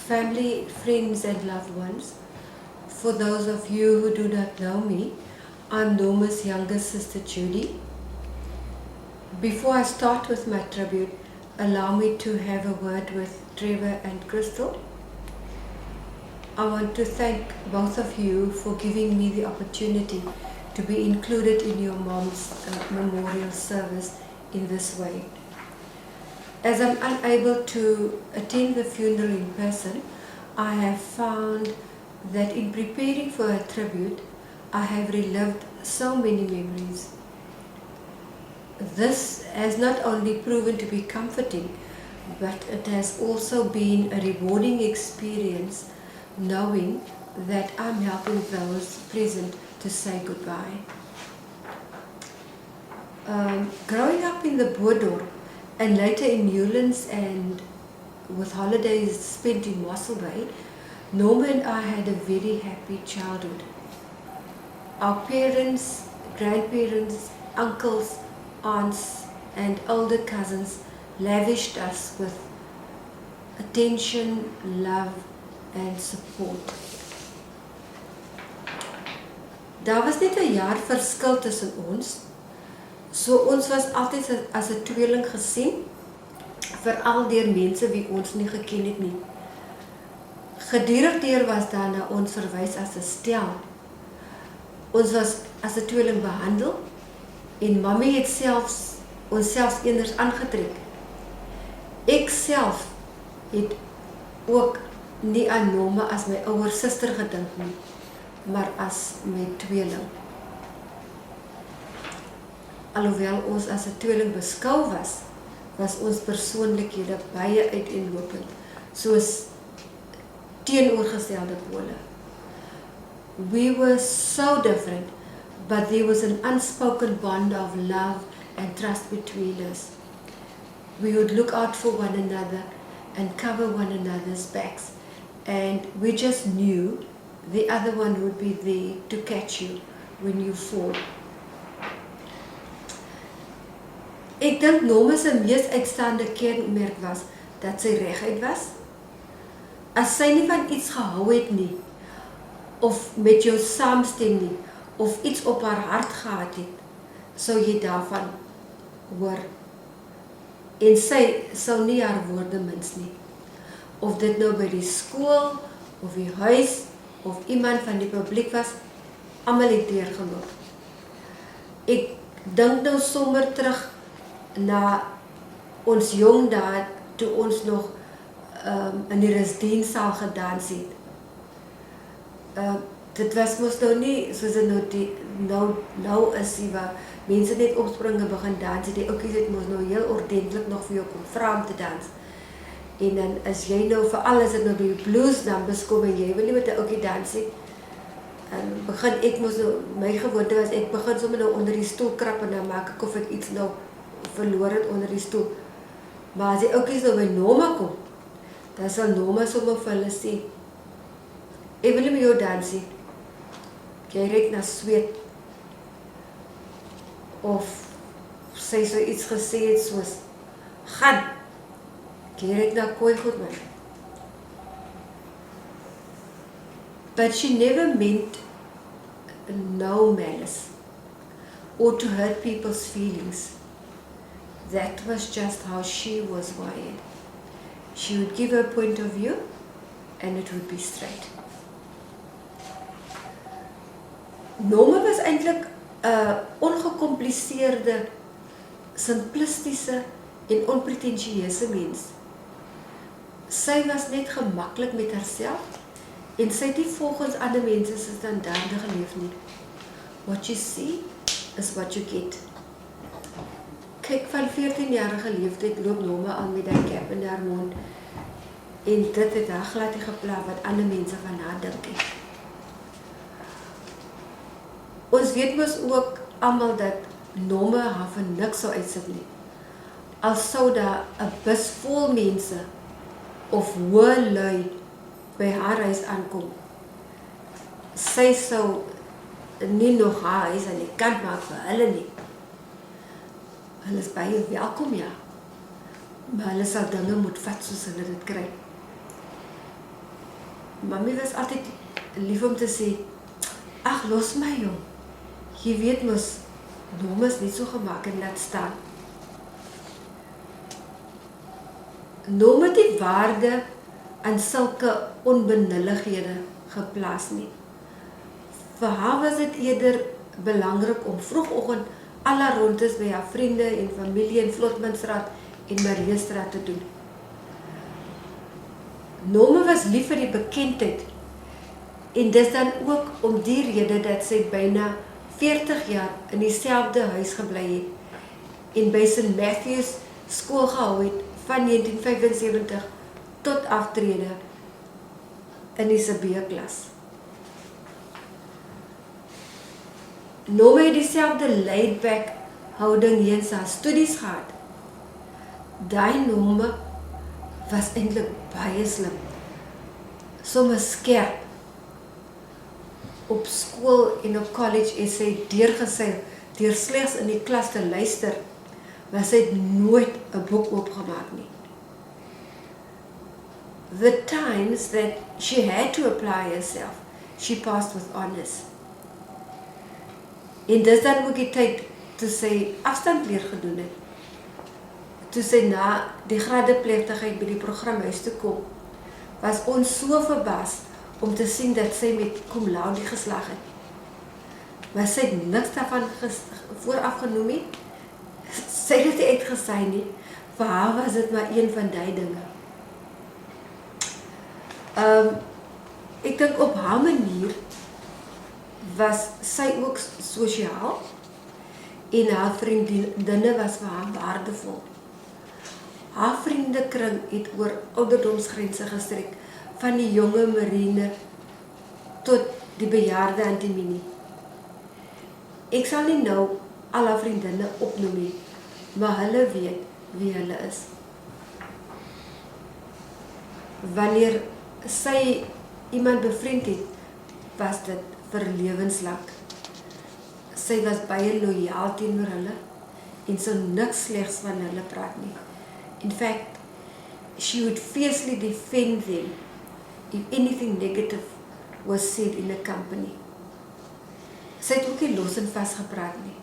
family, friends and loved ones, for those of you who do not know me, I'm Norma's younger sister Judy. Before I start with my tribute, allow me to have a word with Trevor and Crystal. I want to thank both of you for giving me the opportunity to be included in your mom's memorial service in this way. As I'm unable to attend the funeral in person, I have found that in preparing for a tribute, I have relived so many memories. This has not only proven to be comforting, but it has also been a rewarding experience knowing that I'm helping those present to say goodbye. Growing up in the Boerdorp and later in Newlands and with holidays spent in Mossel Bay, Norma and I had a very happy childhood. Our parents, grandparents, uncles, aunts and older cousins lavished us with attention, love and support. Daar was net 'n jaar verskil tussen ons. So ons was altyd as 'n tweeling gesien, veral deur mense wie ons nie geken het nie. Gedurig was daar na ons verwys as 'n stel. Ons was as 'n tweeling behandel en mammy het ons selfs eenders aangetrek. Ek self het ook nie aan Norma as my ouer suster gedink nie, maar as my tweeling. Alhoewel ons as 'n tweeling beskou was ons persoonlikhede baie uiteenlopend, soos teenoorgestelde pole. We were so different, but there was an unspoken bond of love and trust between us. We would look out for one another and cover one another's backs, and we just knew the other one would be there to catch you when you fall. Ek dink Norma se mees uitstaande kenmerk was dat sy reguit was. As sy nie van iets gehou het nie, of met jou saamstem nie, of iets op haar hart gehad het, sou jy daarvan hoor. En sy sou nie haar woorde mins nie. Of dit nou by die skool, of die huis, of iemand van die publiek was, almal het deurgeloop. Ek dink nou sommer terug na ons jong dae, toe ons nog in die residensiaal gedans het. Dit was mos nou nie soos dit nou is, waar mense net opspring en begin dans het. Die oukies het mos nou heel ordentlik nog vir jou kom vra om te dans. En dan as jy nou, veral as dit nou by blues dan beskom en jy wil nie met 'n oukie dans het, begin ek mos nou, my gewoonte was, ek begin sommer nou onder die stoel krap en dan maak ek of ek iets nou verloor het onder die stoel. Maar as die oukies nou by Norma kom, dan sal Norma sommer vir hulle sê, ek wil nie met jou dans nie. Jy reik na sweet. Of sy so iets gesê het soos, gaan, jy reik na kooi goed man. But she never meant no malice or to hurt people's feelings. That was just how she was wired. She would give her point of view and it would be straight. Norma was eintlik 'n ongecompliseerde, simplistiese en onpretensieuse mens. Sy was net gemaklik met haarself en sy het nie volgens ander mense se standaarde geleef nie. What you see is what you get. Kyk, van 14-jarige leeftijd loop Norma al met die cap in haar mond en dit het haar glad nie gepla wat ander mense van haar dink het. Ons weet mos ook almal dat Norma haar vir niks sou uitsit nie. Al sou daar 'n bus vol mense of hoë lui by haar huis aankom, sy sou nie nog haar huis aan die kant maak vir hulle nie. Hulle is baie welkom, ja, maar hulle sal dinge moet vat soos hulle dit kry. Mami was altyd lief om te sê, ag, los my jong. Jy weet mos, Nome is nie so gemaak en laat staan. Nome het die waarde aan sulke onbenullighede geplaas nie. Vir haar was dit eerder belangrik om vroegoggend alle rondes by haar vriende en familie in Vlotmanstraat en Mariestraat te doen. Nome was lief vir die bekendheid en dis dan ook om die rede dat sy byna 40 jaar in dieselfde huis gebly het en by St. Matthew's skool gehou het van 1975 tot aftrede in die B-klas. Nome het dieselfde laid-back houding eens haar studies gehad. Daai Nome was eintlik baie slim, sommer skerp. Op skool en op college is sy deurgeseil, deur slegs in die klas te luister, maar sy het nooit 'n boek oopgemaak nie. The times that she had to apply herself, she passed with honors. En dis dan ook die tyd toe sy afstandleer gedoen het. Toe sy na die gradeplegtigheid by die programhuis toe kom, was ons so verbaas om te sien dat sy met cum laude geslaag het. Maar sy het niks daarvan vooraf genoem nie. Sy het dit uitgesaai nie. Vir haar was dit maar een van die dinge. Ek dink op haar manier was sy ook sosiaal en haar vriendinne was vir haar waardevol. Haar vriendekring het oor ouderdomsgrense gestrek, van die jonge marine tot die bejaarde Antimini. Ek sal nie nou al haar vriendinne opnoem nie, maar hulle weet wie hulle is. Wanneer sy iemand bevriend het, was dit vir lewenslank. Sy was baie loyaal teenoor hulle en sou niks slegs van hulle praat nie. In fact, she would fiercely defend them if anything negative was said in a company. Sy het ook nie los en vas gepraat nie.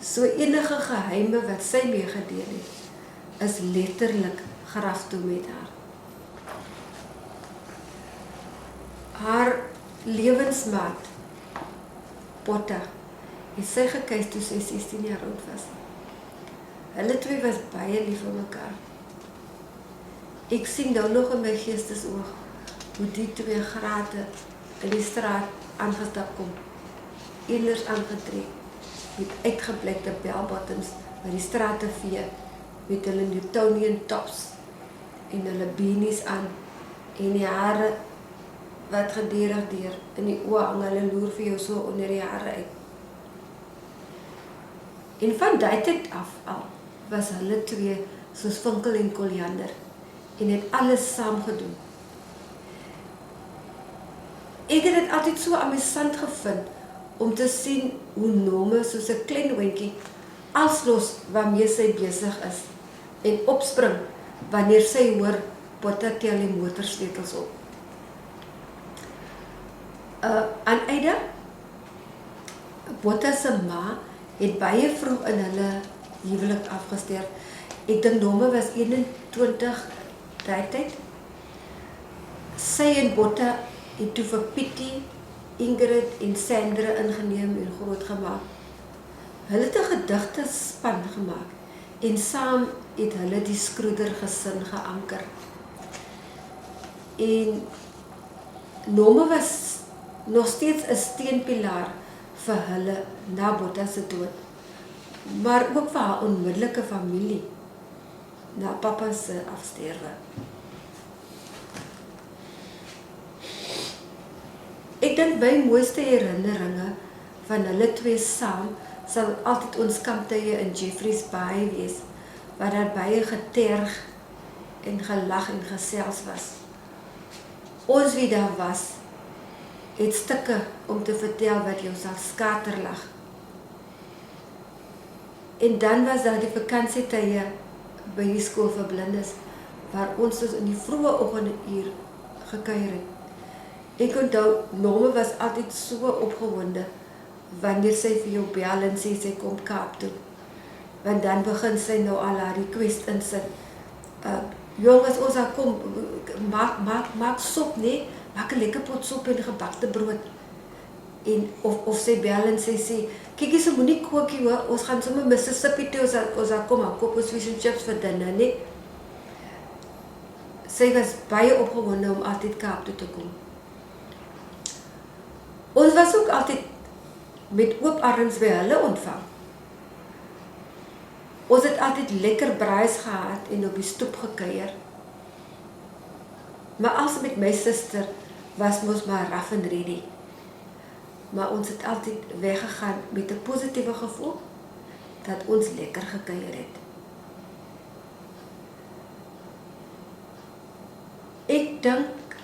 So enige geheime wat sy meegedeel het, is letterlik graf toe met haar. Haar lewensmaat, Botta, het sy gekuis toe sy 16 jaar oud was. Hulle twee was baie lief vir mekaar. Ek sien nou nog in my geestesoog hoe die twee grate in die straat aangestap kom. Eenders aangetrek, met uitgeblekte bellbottoms by die straat te vee, met hulle Newtonian tops en hulle beanies aan en die hare wat gedurig deur in die oë hang, hulle loer vir jou so onder die hare uit. En van die tyd af al was hulle twee soos Vinkel en Koliander en het alles saam gedoen. Ek het dit altyd so amusant gevind om te sien hoe Nome soos 'n klein hondjie alslos waarmee sy besig is en opspring wanneer sy hoor Botta tel die motorsleutels op. Aan Aida, Botta se ma het baie vroeg in hulle huwelik afgesterf. Ek dink Nome was 21 daai tyd. Sy en Botta het toe vir Pietie, Ingrid en Sandra ingeneem en grootgemaak. Hulle het 'n gedigte span gemaak en saam het hulle die Skroeder gesin geanker. En Nome was nog steeds 'n steunpilaar vir hulle na Botta se dood, maar ook vir haar onmiddellike familie na Papa se afsterwe. Ek dink my mooiste herinneringe van hulle twee saam sal altyd ons kamptye in Jeffreys Bay wees, waar daar baie geterg en gelag en gesels was. Ons wie daar was, het stukke om te vertel wat jou sal skaterlag. En dan was daar die vakansietye by die skool vir blindes, waar ons dus in die vroeë oggenduur gekuier het. Ek onthou, Norma was altyd so opgewonde wanneer sy vir jou bel en sê sy kom Kaap toe. Want dan begin sy nou al haar request insit. Jongens, ons daar kom, maak sop, nee, maak 'n lekker pot sop en gebakte brood. En of sy bel en sy sê, kykie, sy moenie kookie hoor, ons gaan sommer Mississippi toe, ons daar kom, koop ons fish and chips vir dinner, nee. Sy was baie opgewonde om altyd Kaap toe te kom. Ons was ook altyd met oop arms by hulle ontvang. Ons het altyd lekker braais gehad en op die stoep gekuier. Maar as met my suster was mos maar rough and ready. Maar ons het altyd weggegaan met 'n positiewe gevoel dat ons lekker gekuier het. Ek dink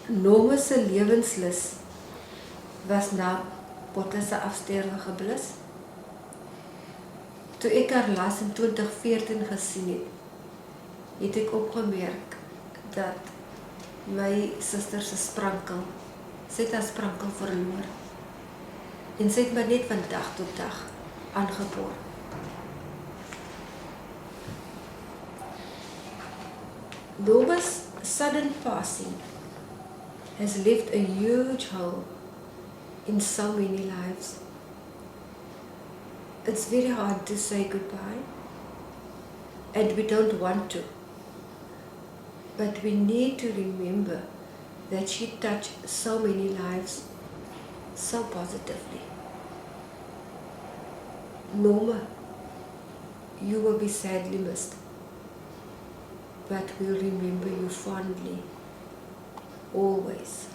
Norma se lewenslus was na Botta se afsterwe geblus. Toe ek haar laas in 2014 gesien het ek opgemerk dat my suster se sprankel, sy het haar sprankel verloor. En sy het maar net van dag tot dag aangeboor. Norma's sudden passing has left a huge hole in so many lives. It's very hard to say goodbye, and we don't want to. But we need to remember that she touched so many lives so positively. Norma, you will be sadly missed, but we'll remember you fondly, always.